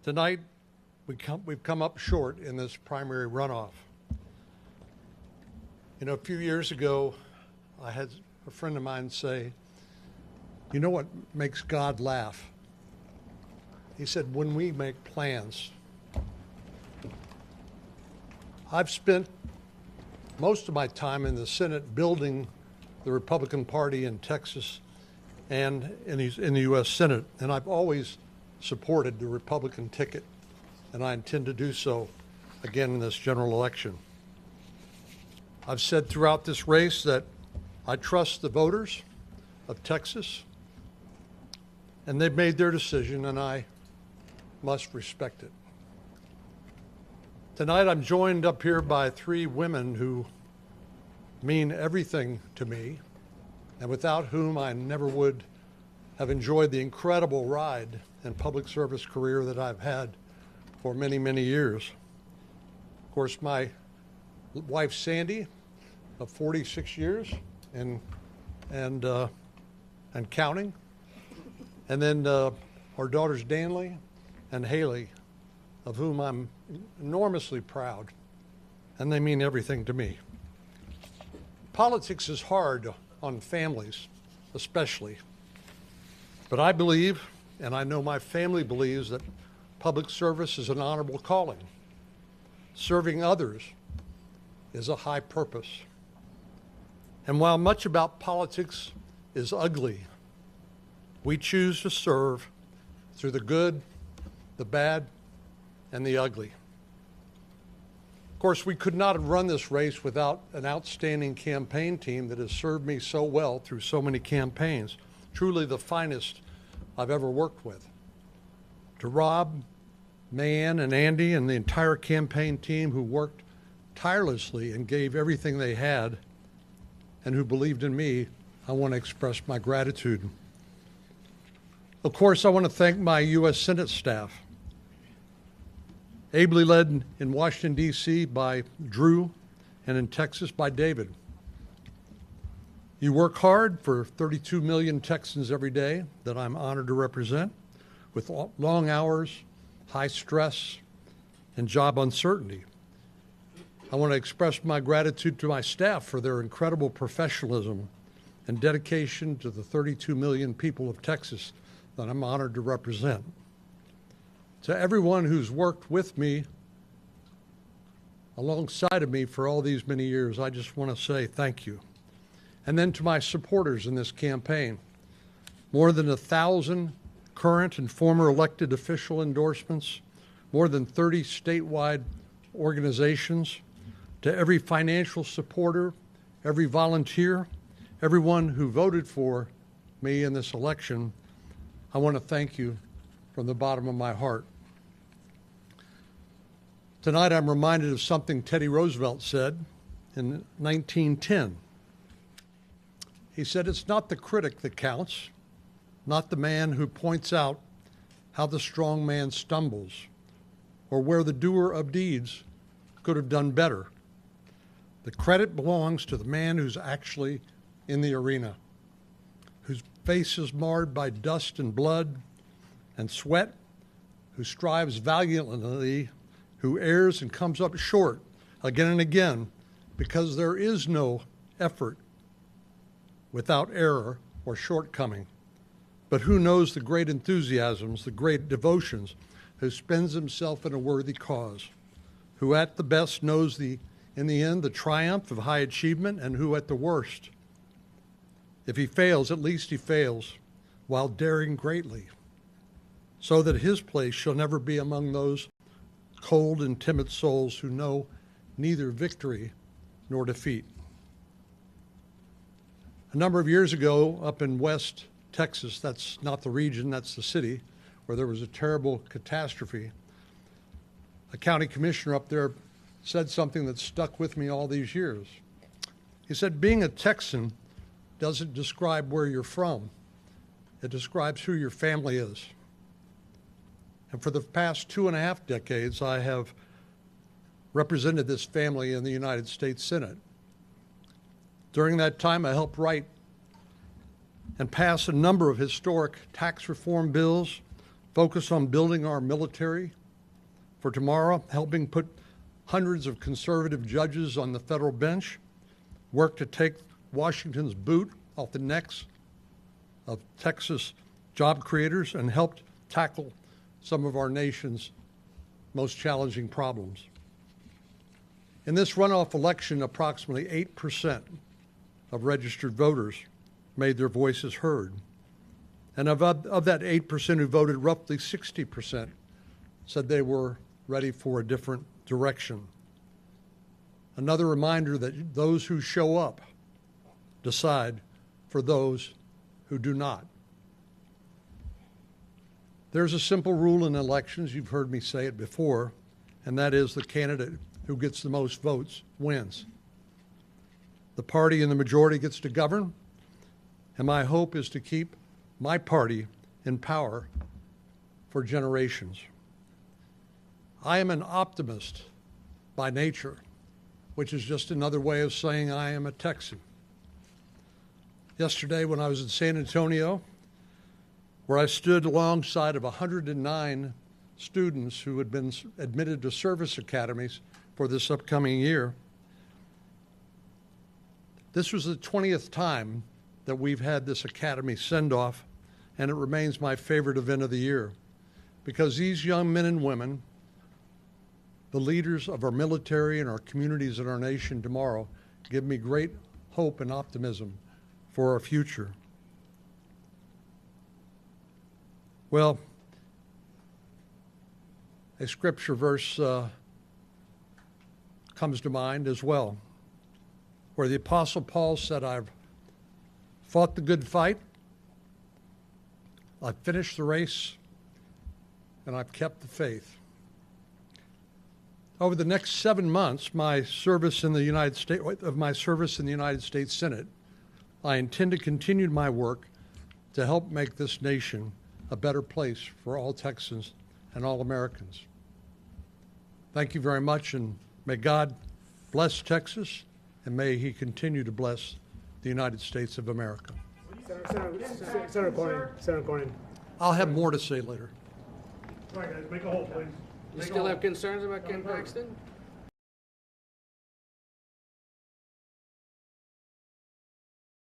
Tonight, we've come up short in this primary runoff. You know, a few years ago, I had a friend of mine say, you know what makes God laugh? He said, when we make plans. I've spent most of my time in the Senate building the Republican Party in Texas and in the U.S. Senate, and I've always supported the Republican ticket, and I intend to do so again in this general election. I've said throughout this race that I trust the voters of Texas, and they've made their decision, and I must respect it. Tonight I'm joined up here by three women who mean everything to me, and without whom I never would have enjoyed the incredible ride and public service career that I've had for many, many years. Of course, my wife, Sandy, of 46 years and counting. And then our daughters, Danley and Haley, of whom I'm enormously proud, and they mean everything to me. Politics is hard on families, especially. But I believe, and I know my family believes, that public service is an honorable calling. Serving others is a high purpose. And while much about politics is ugly, we choose to serve through the good, the bad, and the ugly. Of course, we could not have run this race without an outstanding campaign team that has served me so well through so many campaigns. Truly the finest I've ever worked with. To Rob, Mayanne, and Andy, and the entire campaign team who worked tirelessly and gave everything they had, and who believed in me, I want to express my gratitude. Of course, I want to thank my U.S. Senate staff, ably led in Washington, D.C. by Drew, and in Texas by David. You work hard for 32 million Texans every day that I'm honored to represent, with long hours, high stress, and job uncertainty. I want to express my gratitude to my staff for their incredible professionalism and dedication to the 32 million people of Texas that I'm honored to represent. To everyone who's worked with me, alongside of me for all these many years, I just want to say thank you. And then to my supporters in this campaign, more than 1,000 current and former elected official endorsements, more than 30 statewide organizations, to every financial supporter, every volunteer, everyone who voted for me in this election, I want to thank you from the bottom of my heart. Tonight I'm reminded of something Teddy Roosevelt said in 1910. He said, "It's not the critic that counts, not the man who points out how the strong man stumbles or where the doer of deeds could have done better. The credit belongs to the man who's actually in the arena, whose face is marred by dust and blood and sweat, who strives valiantly, who errs and comes up short again and again, because there is no effort without error or shortcoming, but who knows the great enthusiasms, the great devotions, who spends himself in a worthy cause, who at the best knows in the end the triumph of high achievement, and who at the worst, if he fails, at least he fails while daring greatly, so that his place shall never be among those cold and timid souls who know neither victory nor defeat." A number of years ago, up in West Texas, that's not the region, that's the city, where there was a terrible catastrophe, a county commissioner up there said something that stuck with me all these years. He said, "Being a Texan doesn't describe where you're from. It describes who your family is." And for the past 2.5 decades, I have represented this family in the United States Senate. During that time, I helped write and pass a number of historic tax reform bills, focus on building our military for tomorrow, helping put hundreds of conservative judges on the federal bench, work to take Washington's boot off the necks of Texas job creators, and helped tackle some of our nation's most challenging problems. In this runoff election, approximately 8% of registered voters made their voices heard. And of that 8% who voted, roughly 60% said they were ready for a different direction. Another reminder that those who show up decide for those who do not. There's a simple rule in elections, you've heard me say it before, and that is the candidate who gets the most votes wins. The party in the majority gets to govern, and my hope is to keep my party in power for generations. I am an optimist by nature, which is just another way of saying I am a Texan. Yesterday when I was in San Antonio, where I stood alongside of 109 students who had been admitted to service academies for this upcoming year, this was the 20th time that we've had this academy send-off, and it remains my favorite event of the year, because these young men and women, the leaders of our military and our communities in our nation tomorrow, give me great hope and optimism for our future. Well, a scripture verse comes to mind as well, where the Apostle Paul said, I've fought the good fight, I've finished the race, and I've kept the faith. Over the next 7 months, of my service in the United States Senate, I intend to continue my work to help make this nation a better place for all Texans and all Americans. Thank you very much, and may God bless Texas, and may he continue to bless the United States of America. Senator Cornyn. I'll have more to say later. All right, guys, make a hold, please. You still have concerns about Ken Paxton?